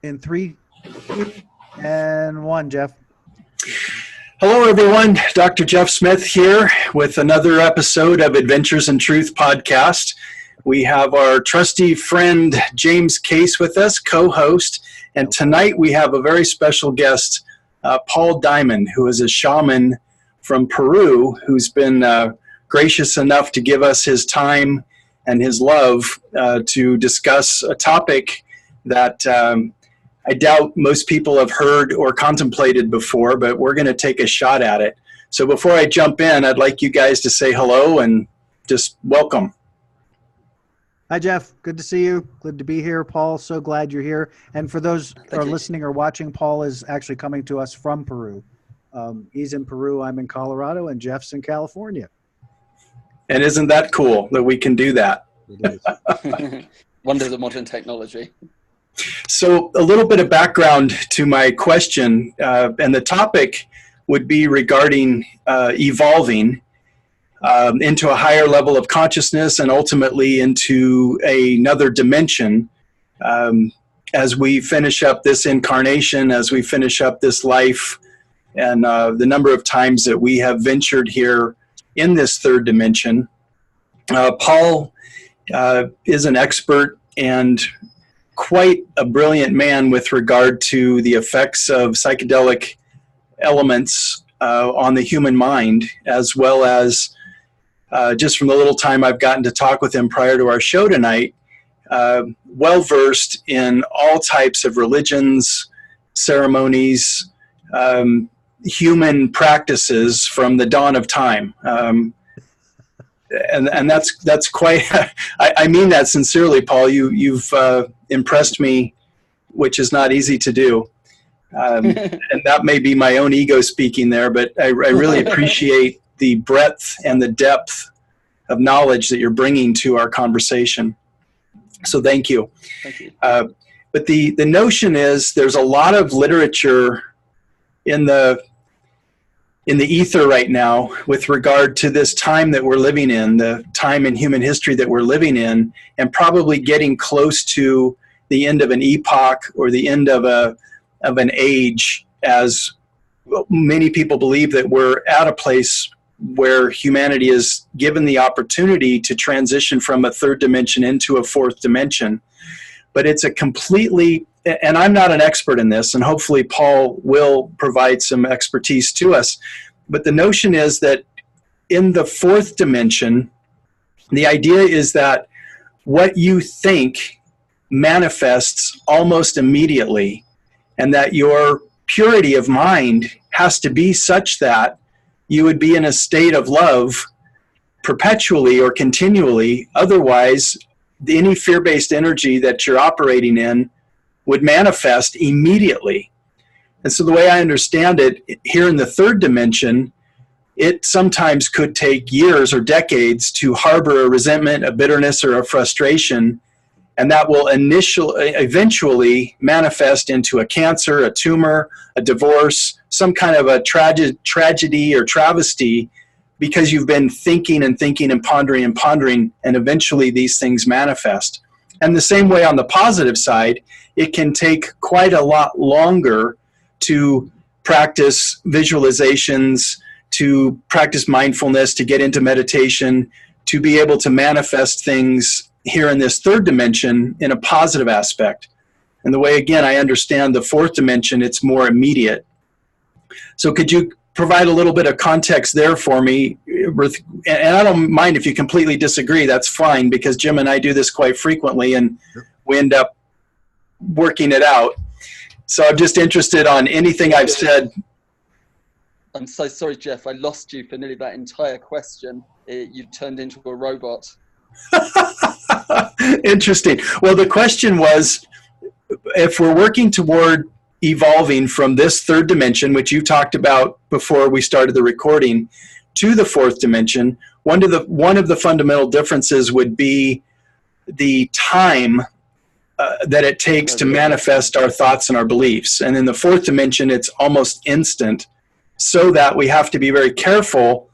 In 3, 2, and 1, Jeff. Hello, everyone. Dr. Jeff Smith here with another episode of Adventures in Truth podcast. We have our trusty friend James Case with us, co-host, and tonight we have a very special guest, Paul Diamond, who is a shaman from Peru, who's been gracious enough to give us his time and his love to discuss a topic that I doubt most people have heard or contemplated before, but we're going to take a shot at it. So before I jump in, I'd like you guys to say hello and just welcome. Hi, Jeff. Good to see you. Good to be here, Paul. So glad you're here. And for those who are listening or watching, Paul is actually coming to us from Peru. He's in Peru, I'm in Colorado, and Jeff's in California. And isn't that cool that we can do that? It is. Wonders of modern technology. So a little bit of background to my question, and the topic would be regarding evolving into a higher level of consciousness and ultimately into another dimension as we finish up this incarnation, as we finish up this life, and the number of times that we have ventured here in this third dimension. Paul is an expert and quite a brilliant man with regard to the effects of psychedelic elements on the human mind, as well as just from the little time I've gotten to talk with him prior to our show tonight, well-versed in all types of religions, ceremonies, human practices from the dawn of time. And that's quite, I mean that sincerely, Paul. You've impressed me, which is not easy to do. And that may be my own ego speaking there, but I really appreciate the breadth and the depth of knowledge that you're bringing to our conversation. So thank you. Thank you. But the notion is there's a lot of literature in the ether right now with regard to this time that we're living in, the time in human history that we're living in, and probably getting close to the end of an epoch or the end of an age, as many people believe that we're at a place where humanity is given the opportunity to transition from a third dimension into a fourth dimension. But it's a completely, and I'm not an expert in this, and hopefully Paul will provide some expertise to us, but the notion is that in the fourth dimension, the idea is that what you think manifests almost immediately, and that your purity of mind has to be such that you would be in a state of love perpetually or continually. Otherwise, any fear-based energy that you're operating in would manifest immediately. And so the way I understand it, here in the third dimension, it sometimes could take years or decades to harbor a resentment, a bitterness, or a frustration, and that will eventually manifest into a cancer, a tumor, a divorce, some kind of a tragedy or travesty, because you've been thinking and thinking and pondering, and eventually these things manifest. And the same way on the positive side, it can take quite a lot longer to practice visualizations, to practice mindfulness, to get into meditation, to be able to manifest things here in this third dimension in a positive aspect. And the way, again, I understand the fourth dimension, it's more immediate. So could you provide a little bit of context there for me? And I don't mind if you completely disagree, that's fine, because Jim and I do this quite frequently and we end up working it out. So I'm just interested on anything I've said. I'm so sorry, Jeff. I lost you for nearly that entire question. You turned into a robot. Interesting. Well, the question was, if we're working toward evolving from this third dimension, which you talked about before we started the recording, to the fourth dimension, one of the fundamental differences would be the time that it takes to manifest our thoughts and our beliefs. And in the fourth dimension, it's almost instant, so that we have to be very careful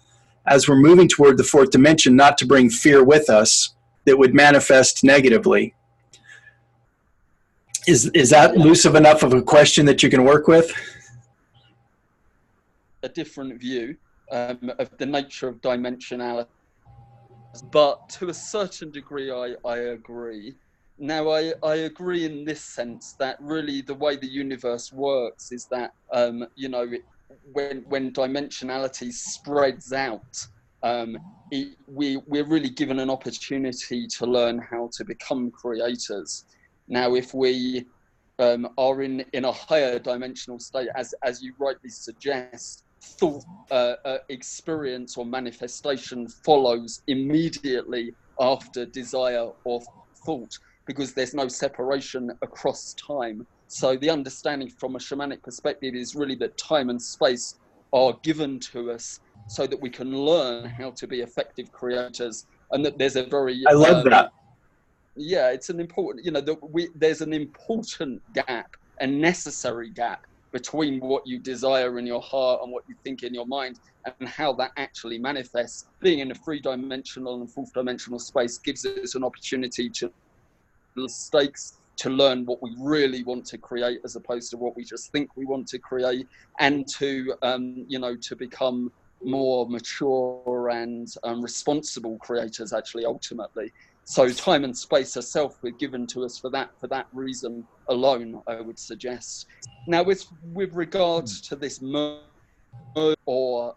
as we're moving toward the fourth dimension not to bring fear with us that would manifest negatively. Is that elusive enough of a question that you can work with? A different view of the nature of dimensionality, but to a certain degree, I agree. Now, I agree in this sense that really the way the universe works is that, you know, when dimensionality spreads out, we're really given an opportunity to learn how to become creators. Now, if we are in a higher dimensional state, as you rightly suggest, thought experience or manifestation follows immediately after desire or thought, because there's no separation across time. So the understanding from a shamanic perspective is really that time and space are given to us so that we can learn how to be effective creators, and that there's a very I love that. yeah, it's an important, you know, there's an important gap, a necessary gap between what you desire in your heart and what you think in your mind, and how that actually manifests. Being in a three-dimensional and fourth-dimensional space gives us an opportunity to mistakes, to learn what we really want to create as opposed to what we just think we want to create, and to you know, to become more mature and responsible creators, actually, ultimately. So time and space herself were given to us for that reason alone, I would suggest. Now, with regards to this merge or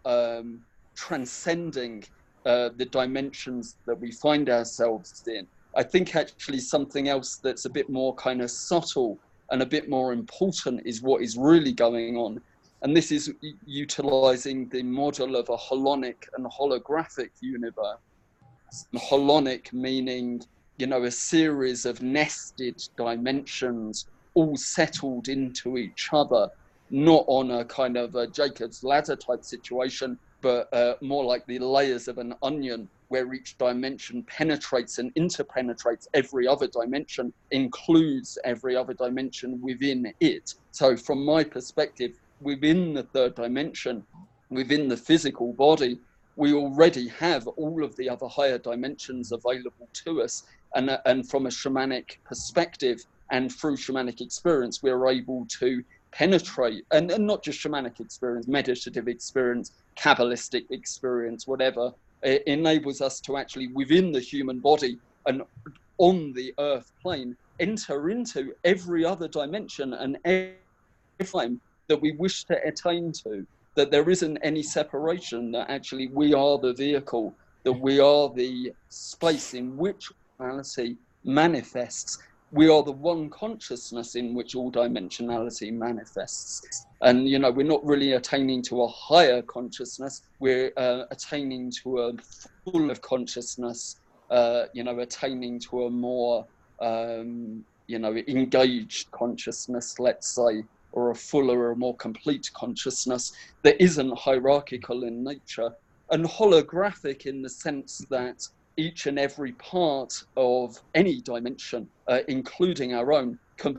transcending the dimensions that we find ourselves in, I think actually something else that's a bit more kind of subtle and a bit more important is what is really going on. And this is utilizing the model of a holonic and holographic universe. Holonic meaning, you know, a series of nested dimensions all settled into each other, not on a kind of a Jacob's ladder type situation, but more like the layers of an onion, where each dimension penetrates and interpenetrates every other dimension, includes every other dimension within it. So from my perspective, within the third dimension, within the physical body, we already have all of the other higher dimensions available to us. And from a shamanic perspective and through shamanic experience, we're able to penetrate, and not just shamanic experience, meditative experience, Kabbalistic experience, whatever. It enables us to actually, within the human body and on the earth plane, enter into every other dimension and every time that we wish to attain to, that there isn't any separation, that actually we are the vehicle, that we are the space in which reality manifests. We are the one consciousness in which all dimensionality manifests. And, you know, we're not really attaining to a higher consciousness, we're attaining to a full of consciousness, you know, attaining to a more, you know, engaged consciousness, let's say, or a fuller or more complete consciousness that isn't hierarchical in nature, and holographic in the sense that each and every part of any dimension, including our own, can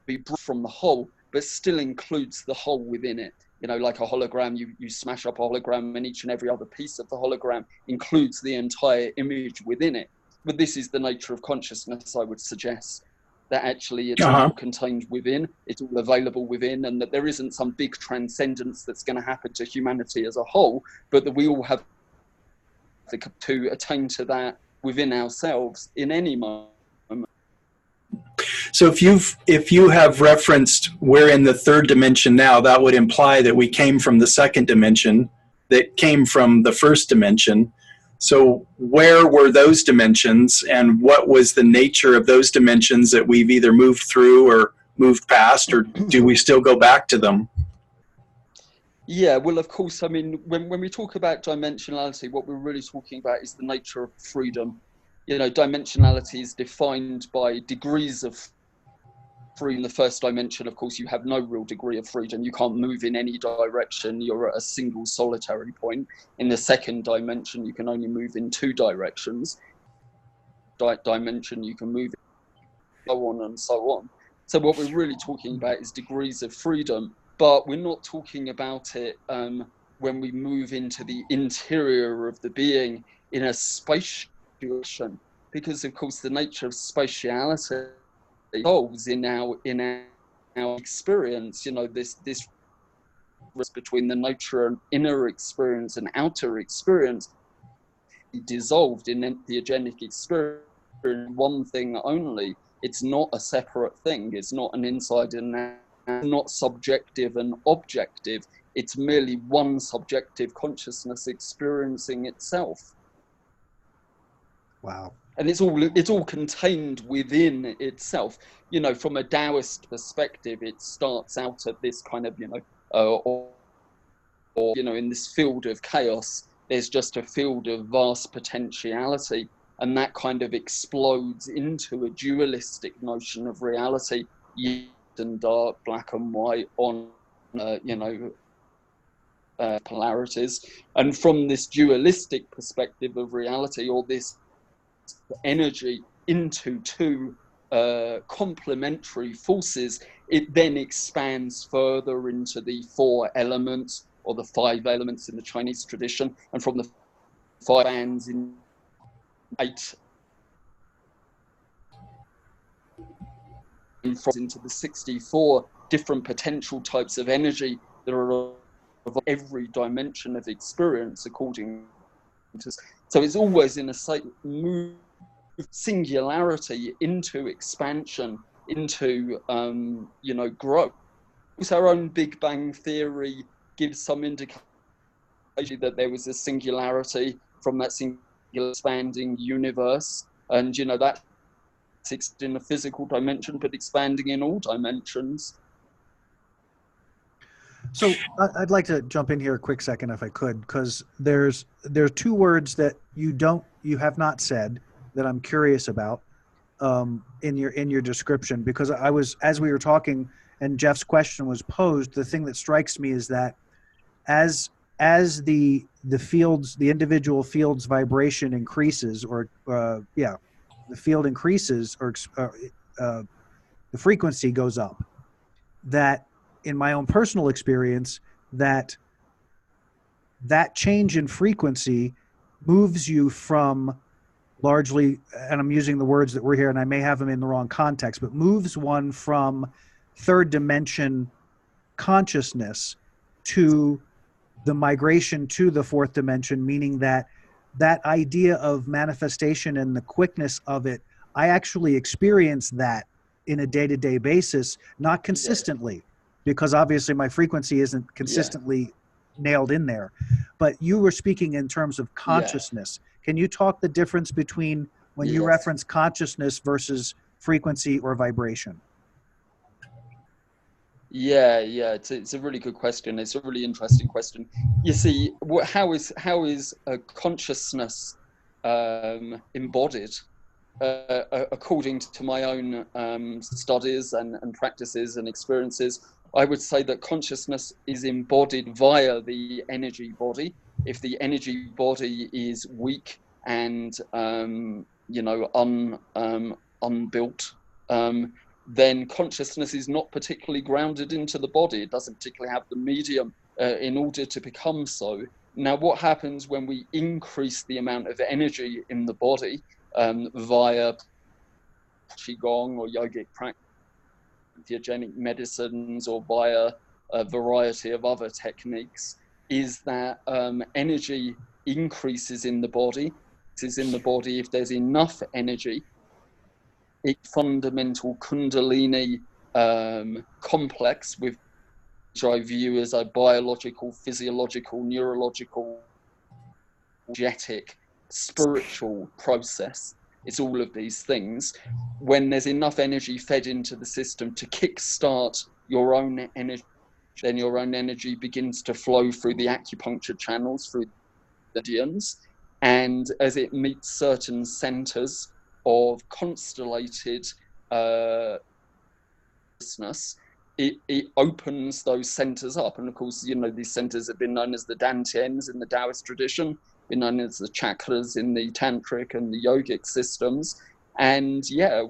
be brought from the whole, but still includes the whole within it. You know, like a hologram, you smash up a hologram, and each and every other piece of the hologram includes the entire image within it. But this is the nature of consciousness, I would suggest, that actually it's all contained within, it's all available within, and that there isn't some big transcendence that's going to happen to humanity as a whole, but that we all have to attain to that within ourselves in any moment. So if you have referenced we're in the third dimension now, that would imply that we came from the second dimension, that came from the first dimension. So where were those dimensions, and what was the nature of those dimensions that we've either moved through or moved past, or do we still go back to them? Yeah, well, of course, I mean, when we talk about dimensionality, what we're really talking about is the nature of freedom. You know, dimensionality is defined by degrees of freedom. In the first dimension, of course, you have no real degree of freedom. You can't move in any direction. You're at a single solitary point. In the second dimension, you can only move in two directions. Dimension, you can move so on and so on. So what we're really talking about is degrees of freedom, but we're not talking about it when we move into the interior of the being in a spatial, because of course the nature of spatiality evolves in our experience. You know, this between the nature and inner experience and outer experience dissolved in entheogenic experience, one thing only. It's not a separate thing. It's not an inside and out, not subjective and objective. It's merely one subjective consciousness experiencing itself. Wow. And it's all contained within itself. You know, from a Taoist perspective, it starts out at this kind of, or you know, in this field of chaos, there's just a field of vast potentiality, and that kind of explodes into a dualistic notion of reality, light and dark, black and white, on polarities. And from this dualistic perspective of reality, or this energy into two complementary forces, it then expands further into the 4 elements, or the 5 elements in the Chinese tradition, and from the 5 bands in 8 into the 64 different potential types of energy that are of every dimension of experience according to. So it's always in a move singularity into expansion, into growth. Our own Big Bang theory gives some indication that there was a singularity from that singular expanding universe, and that's in the physical dimension, but expanding in all dimensions. So I'd like to jump in here a quick second, if I could, because there are 2 words that you have not said that I'm curious about in your description, because as we were talking and Jeff's question was posed, the thing that strikes me is that as the individual field's vibration increases, or the field increases, or the frequency goes up, that in my own personal experience, that change in frequency moves you from largely, and I'm using the words that were here, and I may have them in the wrong context, but moves one from 3rd dimension consciousness to the migration to the 4th dimension, meaning that idea of manifestation and the quickness of it, I actually experience that in a day-to-day basis, not consistently, because obviously my frequency isn't consistently nailed in there. But you were speaking in terms of consciousness. Can you talk the difference between when you reference consciousness versus frequency or vibration? Yeah, it's a really good question. It's a really interesting question. You see, how is a consciousness embodied? According to my own studies and practices and experiences, I would say that consciousness is embodied via the energy body. If the energy body is weak and unbuilt, then consciousness is not particularly grounded into the body. It doesn't particularly have the medium in order to become so. Now, what happens when we increase the amount of energy in the body via qigong or yogic practice, entheogenic medicines, or via a variety of other techniques, is that energy increases in the body. If there's enough energy, a fundamental Kundalini complex, which I view as a biological, physiological, neurological, energetic, spiritual process. It's all of these things. When there's enough energy fed into the system to kickstart your own energy, then your own energy begins to flow through the acupuncture channels, through the meridians, and as it meets certain centers of constellated it opens those centers up. And of course, these centers have been known as the dantians in the Taoist tradition, been known as the chakras in the tantric and the yogic systems. And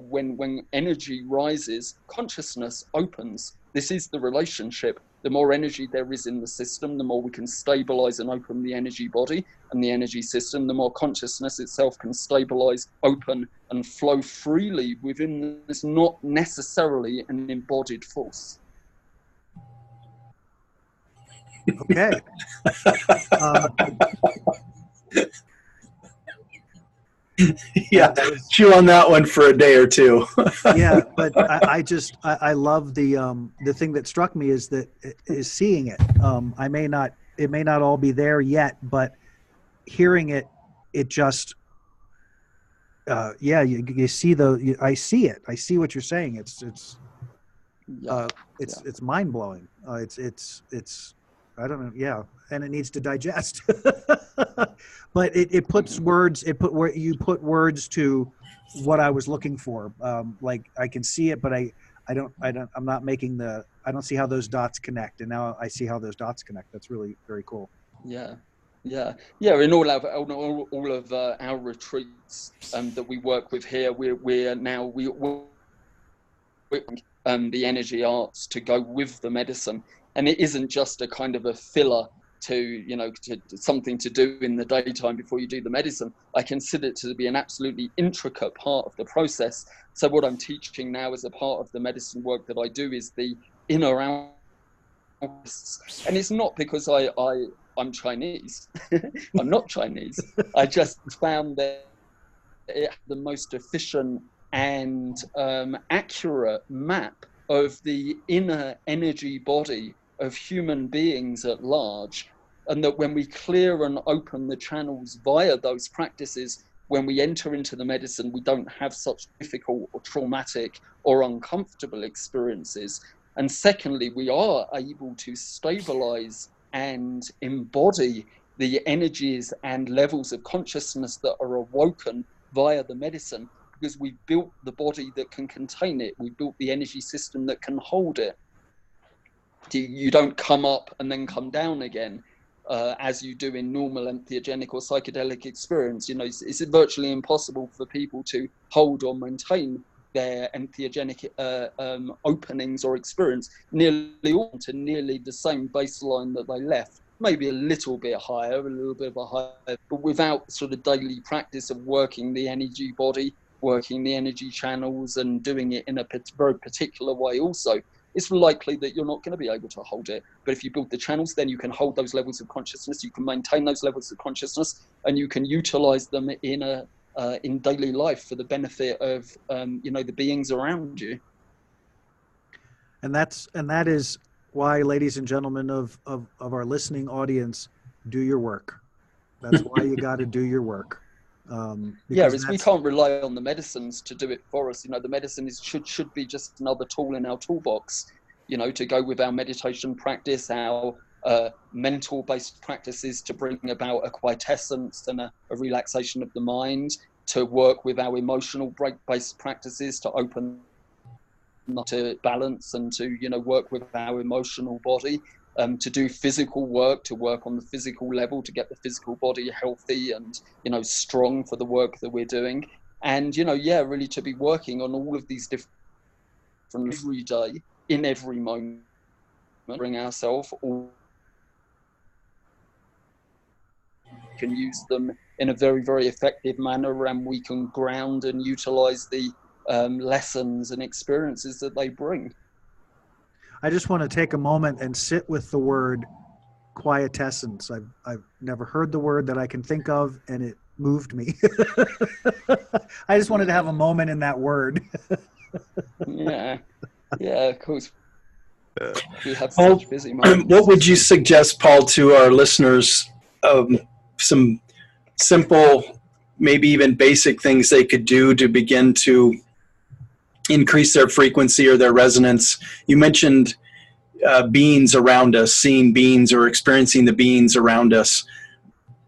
when energy rises, consciousness opens. this is the relationship. The more energy there is in the system, the more we can stabilize and open the energy body and the energy system, the more consciousness itself can stabilize, open, and flow freely within this, not necessarily an embodied force. Okay. Yeah, chew on that one for a day or two. Yeah, but I love the thing that struck me is seeing it. It may not all be there yet, but hearing it, it just you see I see it. I see what you're saying. It's mind blowing. It's I don't know. Yeah, and it needs to digest. But it puts words. You put words to what I was looking for. Like I can see it, but I'm not making I don't see how those dots connect, and now I see how those dots connect. That's really very cool. Yeah. In all of our retreats that we work with here, we're now the energy arts to go with the medicine, and it isn't just a kind of a filler to something to do in the daytime before you do the medicine. I consider it to be an absolutely intricate part of the process. So what I'm teaching now as a part of the medicine work that I do is the inner out, and it's not because I'm Chinese. I'm not Chinese. I just found that it had the most efficient and accurate map of the inner energy body of human beings at large, and that when we clear and open the channels via those practices, when we enter into the medicine, we don't have such difficult or traumatic or uncomfortable experiences. And secondly, we are able to stabilize and embody the energies and levels of consciousness that are awoken via the medicine, because we've built the body that can contain it. We've built the energy system that can hold it. You don't come up and then come down again, as you do in normal entheogenic or psychedelic experience. It's virtually impossible for people to hold or maintain their entheogenic openings or experience nearly all to nearly the same baseline that they left. Maybe a little bit higher, a little bit of a higher, but without sort of daily practice of working the energy body, working the energy channels, and doing it in a very particular way also, it's likely that you're not going to be able to hold it. But if you build the channels, then you can hold those levels of consciousness, you can maintain those levels of consciousness, and you can utilize them in daily life for the benefit of the beings around you. And that is why, ladies and gentlemen of our listening audience, do your work. That's why you got to do your work. We can't rely on the medicines to do it for us. The medicine should be just another tool in our toolbox, to go with our meditation practice, our mental-based practices to bring about a quiescence and a relaxation of the mind, to work with our emotional-based practices to open to balance and to work with our emotional body, to do physical work, to work on the physical level, to get the physical body healthy and strong for the work that we're doing, and really to be working on all of these different every day, in every moment, bring ourselves all, can use them in a very, very effective manner, and we can ground and utilize the lessons and experiences that they bring. I just want to take a moment and sit with the word quiescence. I've never heard the word that I can think of, and it moved me. I just wanted to have a moment in that word. Yeah, of course. We have such busy moments. What would you suggest, Paul, to our listeners? Some simple, maybe even basic things they could do to begin to increase their frequency or their resonance. You mentioned beings around us, seeing beings or experiencing the beings around us.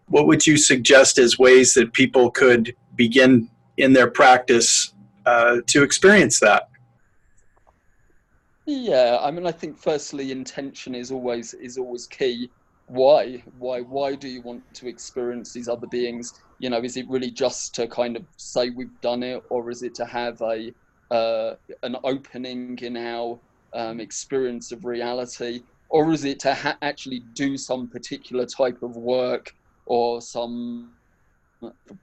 What would you suggest as ways that people could begin in their practice to experience that? Yeah, I think firstly, intention is always key. Why do you want to experience these other beings? Is it really just to kind of say we've done it, or is it to have an opening in our experience of reality, or is it to actually do some particular type of work or some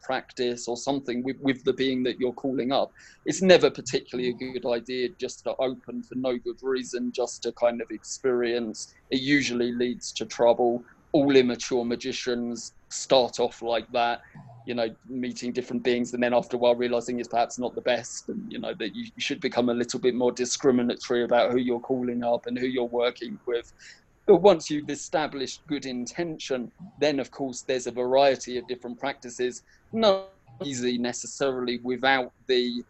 practice or something with the being that you're calling up? It's never particularly a good idea just to open for no good reason, just to kind of experience. It usually leads to trouble. All immature magicians start off like that, meeting different beings, and then after a while realizing it's perhaps not the best, and that you should become a little bit more discriminatory about who you're calling up and who you're working with. But once you've established good intention, then of course there's a variety of different practices, not easy necessarily without the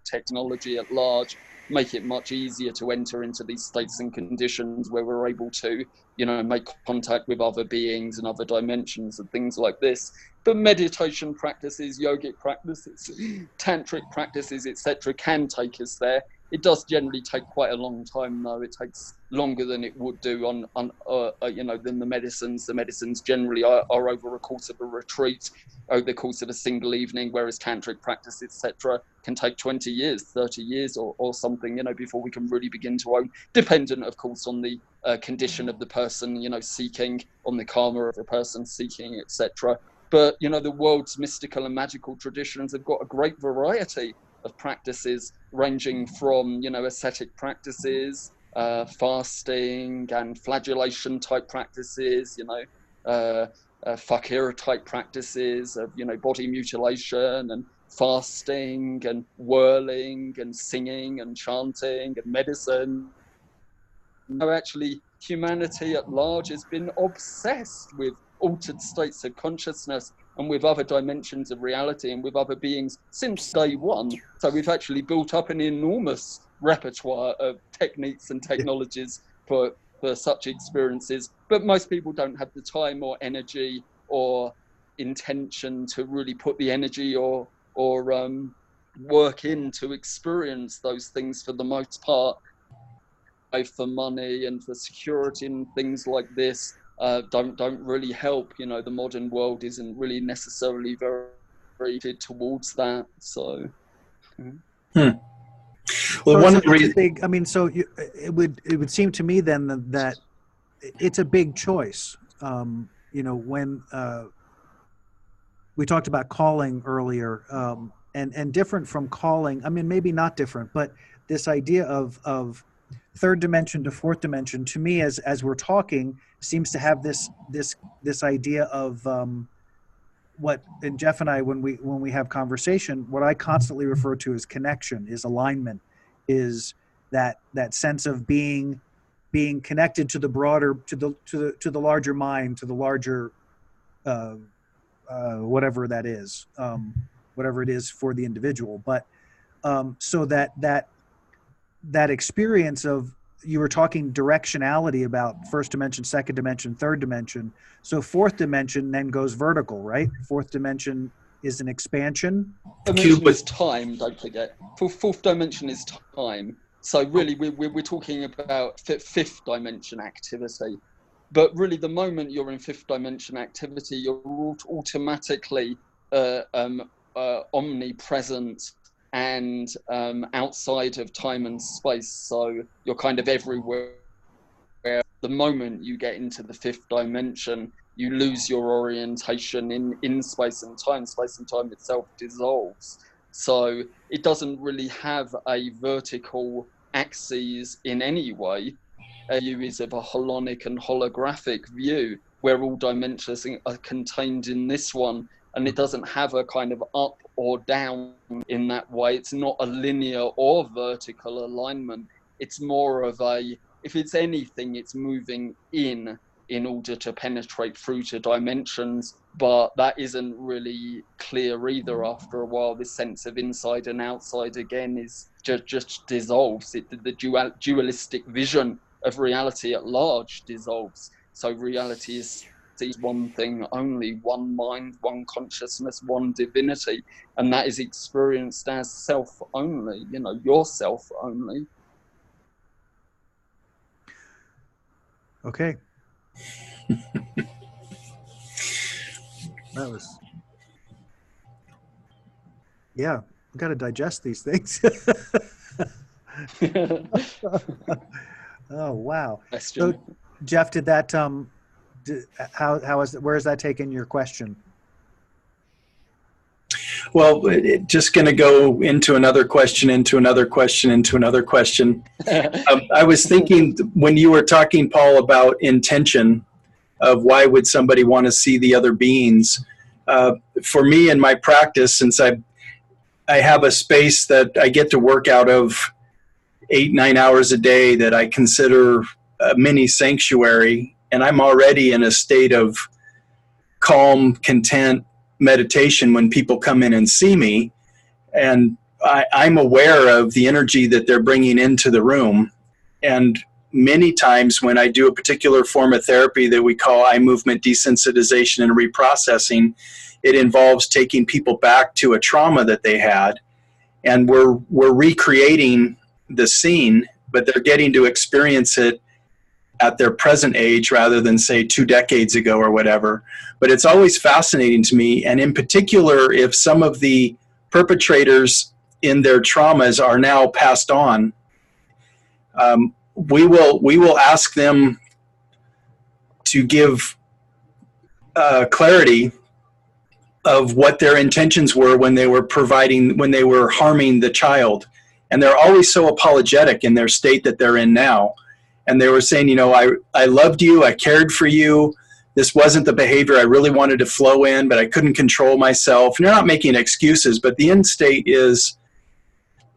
technology at large, make it much easier to enter into these states and conditions where we're able to, make contact with other beings and other dimensions and things like this. But meditation practices, yogic practices, tantric practices, etc., can take us there. It does generally take quite a long time, though. It takes longer than it would do than the medicines. The medicines generally are over a course of a retreat, over the course of a single evening, whereas tantric practice, etc., can take 20 years, 30 years or something, before we can really begin to own, dependent, of course, on the condition of the person, seeking, on the karma of the person seeking, etc. But, the world's mystical and magical traditions have got a great variety of practices, ranging from, ascetic practices, fasting and flagellation type practices, fakir type practices of, body mutilation and fasting and whirling and singing and chanting and medicine. Actually, humanity at large has been obsessed with altered states of consciousness and with other dimensions of reality and with other beings since day one. So we've actually built up an enormous repertoire of techniques and technologies for such experiences. But most people don't have the time or energy or intention to really put the energy or work in to experience those things for the most part. For money and for security and things like this don't really help. The modern world isn't really necessarily very towards that. So well, so one it's of the reasons, a big, it would seem to me then that it's a big choice. When we talked about calling earlier, and different from calling, maybe not different, but this idea of third dimension to fourth dimension, to me, as we're talking, seems to have this idea of what, and Jeff and I, when we have conversation, what I constantly refer to as connection, is alignment, is that sense of being connected to the broader, to the larger mind, to the larger whatever that is, whatever it is for the individual. But so that experience of, you were talking directionality about first dimension, second dimension, third dimension. So fourth dimension then goes vertical, right? Fourth dimension is an expansion. Dimension is time, don't forget. Fourth dimension is time. So really, we're talking about fifth dimension activity. But really, the moment you're in fifth dimension activity, you're automatically omnipresent and outside of time and space. So you're kind of everywhere. The moment you get into the fifth dimension, you lose your orientation in space and time. Space and time itself dissolves. So it doesn't really have a vertical axis in any way. A view is of a holonic and holographic view, where all dimensions are contained in this one, and it doesn't have a kind of up or down in that way. It's not a linear or vertical alignment. It's more of a, if it's anything, it's moving in order to penetrate through to dimensions, but that isn't really clear either. After a while, this sense of inside and outside again is just dissolves. The dualistic vision of reality at large dissolves. So reality is one thing only, one mind, one consciousness, one divinity, and that is experienced as self only, yourself only. Okay. That was Yeah, we got to digest these things. Oh, wow. So, Question. Jeff, did that how is where is that taking your question? Well, just going to go into another question, into another question, into another question. I was thinking when you were talking, Paul, about intention of why would somebody want to see the other beings. For me in my practice, since I have a space that I get to work out of 8-9 hours a day that I consider a mini sanctuary, and I'm already in a state of calm, content meditation when people come in and see me, and I'm aware of the energy that they're bringing into the room. And many times when I do a particular form of therapy that we call eye movement desensitization and reprocessing, it involves taking people back to a trauma that they had, and we're recreating the scene, but they're getting to experience it at their present age rather than, say, 2 decades ago or whatever. But it's always fascinating to me, and in particular, if some of the perpetrators in their traumas are now passed on, we will ask them to give clarity of what their intentions were when they were harming the child. And they're always so apologetic in their state that they're in now. And they were saying, I loved you, I cared for you. This wasn't the behavior I really wanted to flow in, but I couldn't control myself. And they're not making excuses, but the end state is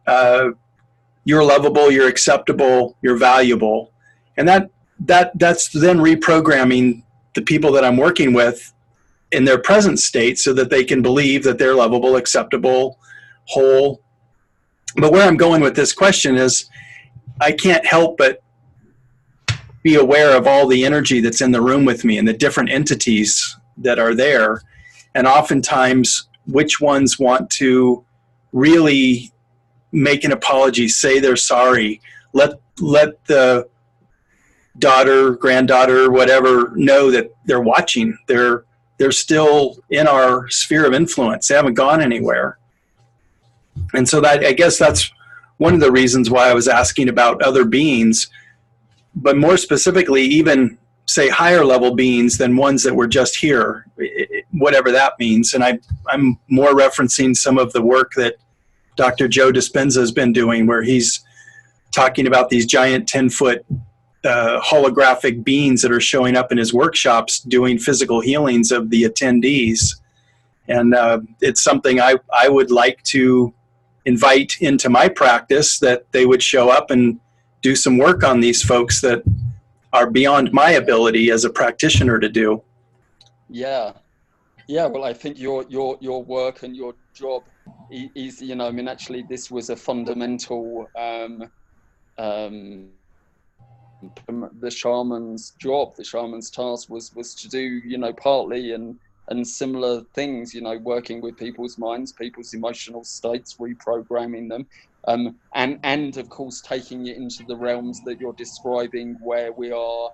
you're lovable, you're acceptable, you're valuable. And that's then reprogramming the people that I'm working with in their present state so that they can believe that they're lovable, acceptable, whole. But where I'm going with this question is I can't help but be aware of all the energy that's in the room with me and the different entities that are there. And oftentimes, which ones want to really make an apology, say they're sorry, let the daughter, granddaughter, whatever, know that they're watching. They're still in our sphere of influence. They haven't gone anywhere. And so that, I guess that's one of the reasons why I was asking about other beings, but more specifically, even say higher level beings than ones that were just here, whatever that means. And I'm more referencing some of the work that Dr. Joe Dispenza has been doing, where he's talking about these giant 10-foot holographic beings that are showing up in his workshops doing physical healings of the attendees. And it's something I would like to invite into my practice, that they would show up and do some work on these folks that are beyond my ability as a practitioner to do. Yeah. Well, I think your work and your job is, actually, this was a fundamental the shaman's job, the shaman's task was to do, partly and similar things, working with people's minds, people's emotional states, reprogramming them, and of course taking it into the realms that you're describing, where we are,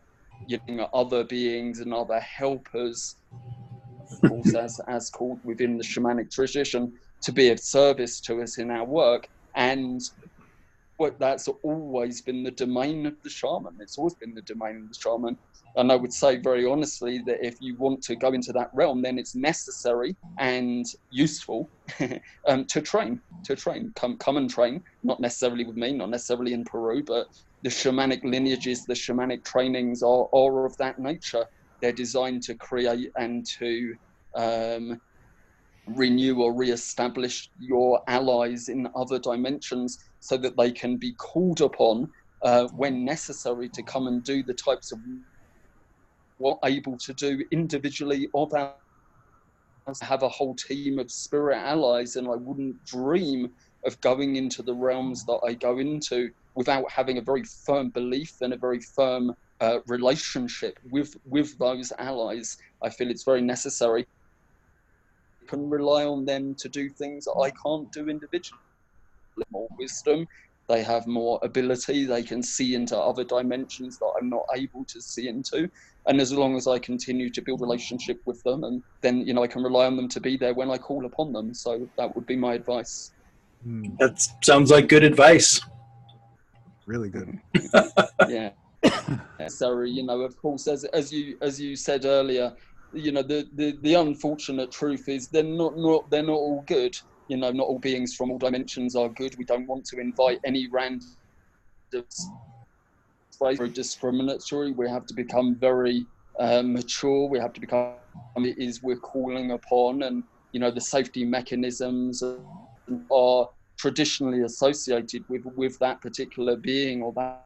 other beings and other helpers, of course, as called within the shamanic tradition, to be of service to us in our work. And that's always been the domain of the shaman. It's always been the domain of the shaman. And I would say very honestly that if you want to go into that realm, then it's necessary and useful to train. Come and train, not necessarily with me, not necessarily in Peru, but the shamanic lineages, the shamanic trainings are of that nature. They're designed to create and to renew or re-establish your allies in other dimensions, so that they can be called upon when necessary to come and do the types of what able to do individually of our. Have a whole team of spirit allies, and I wouldn't dream of going into the realms that I go into without having a very firm belief and a very firm relationship with those allies. I feel it's very necessary. I can rely on them to do things that I can't do individually. More wisdom, they have more ability, they can see into other dimensions that I'm not able to see into, And as long as I continue to build relationship with them, and then, you know, I can rely on them to be there when I call upon them. So that would be my advice. That sounds like good advice. Really good. Yeah. So, you know, of course, as you said earlier, you know, the unfortunate truth is they're not all good. You know, not all beings from all dimensions are good. We don't want to invite any random very discriminatory. We have to become very mature. We have to become it is we're calling upon, and you know, the safety mechanisms are traditionally associated with that particular being or that.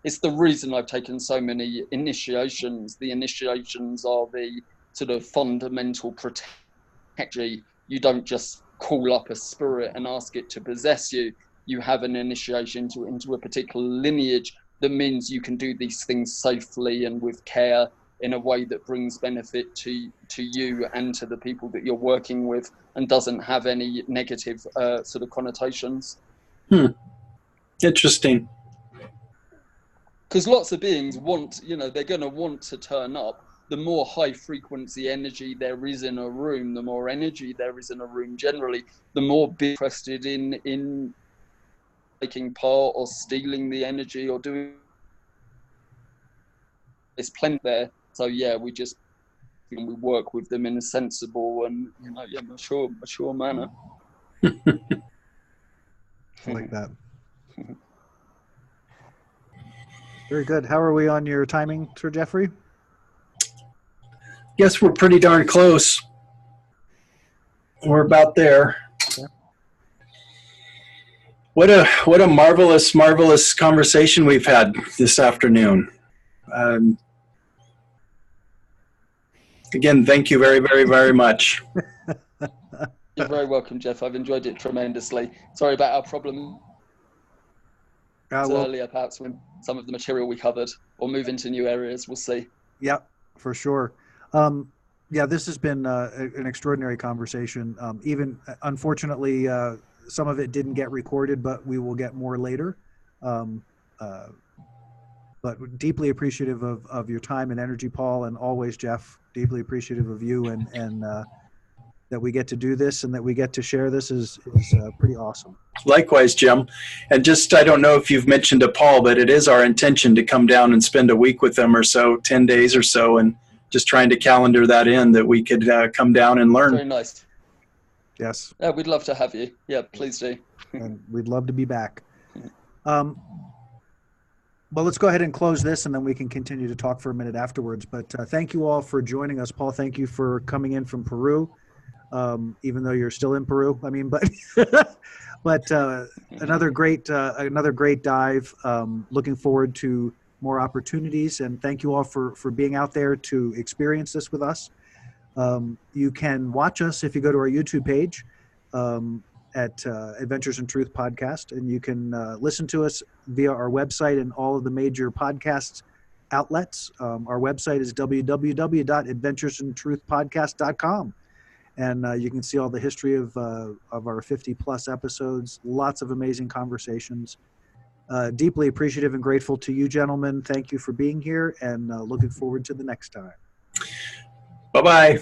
It's the reason I've taken so many initiations. The initiations are the sort of fundamental protection. You don't just call up a spirit and ask it to possess you. You have an initiation into a particular lineage that means you can do these things safely and with care in a way that brings benefit to you and to the people that you're working with, and doesn't have any negative sort of connotations. Interesting. Because lots of beings want, you know, they're going to want to turn up. The more high frequency energy there is in a room, the more energy there is in a room generally, the more be interested in taking part or stealing the energy or doing. There's plenty there. So yeah, we work with them in a sensible and, you know, yeah, mature manner. I like that. Very good. How are we on your timing, Sir Jeffrey? Guess we're pretty darn close. We're about there. Okay. What a marvelous conversation we've had this afternoon. Again, thank you very much. You're very welcome, Jeff. I've enjoyed it tremendously. Sorry about our problem earlier, perhaps when some of the material we covered, or move into new areas. We'll see. Yeah, for sure. Yeah, this has been an extraordinary conversation. Even unfortunately, some of it didn't get recorded, but we will get more later. But deeply appreciative of your time and energy, Paul, and always, Jeff, deeply appreciative of you and that we get to do this and that we get to share this is pretty awesome. Likewise, Jim. And just, I don't know if you've mentioned to Paul, but it is our intention to come down and spend a week with them or so, 10 days or so, and just trying to calendar that in, that we could come down and learn. Very nice. Yes. Yeah, we'd love to have you. Yeah, please do. And we'd love to be back. Well, let's go ahead and close this, and then we can continue to talk for a minute afterwards. But thank you all for joining us. Paul, thank you for coming in from Peru, even though you're still in Peru. I mean, but but another great dive. Looking forward to more opportunities, and thank you all for being out there to experience this with us. You can watch us if you go to our YouTube page at Adventures in Truth Podcast, and you can listen to us via our website and all of the major podcast outlets. Our website is www.adventuresintruthpodcast.com, and you can see all the history of our 50 plus episodes, lots of amazing conversations. Deeply appreciative and grateful to you, gentlemen. Thank you for being here, and looking forward to the next time. Bye-bye.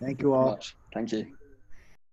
Thank you all. Thank you.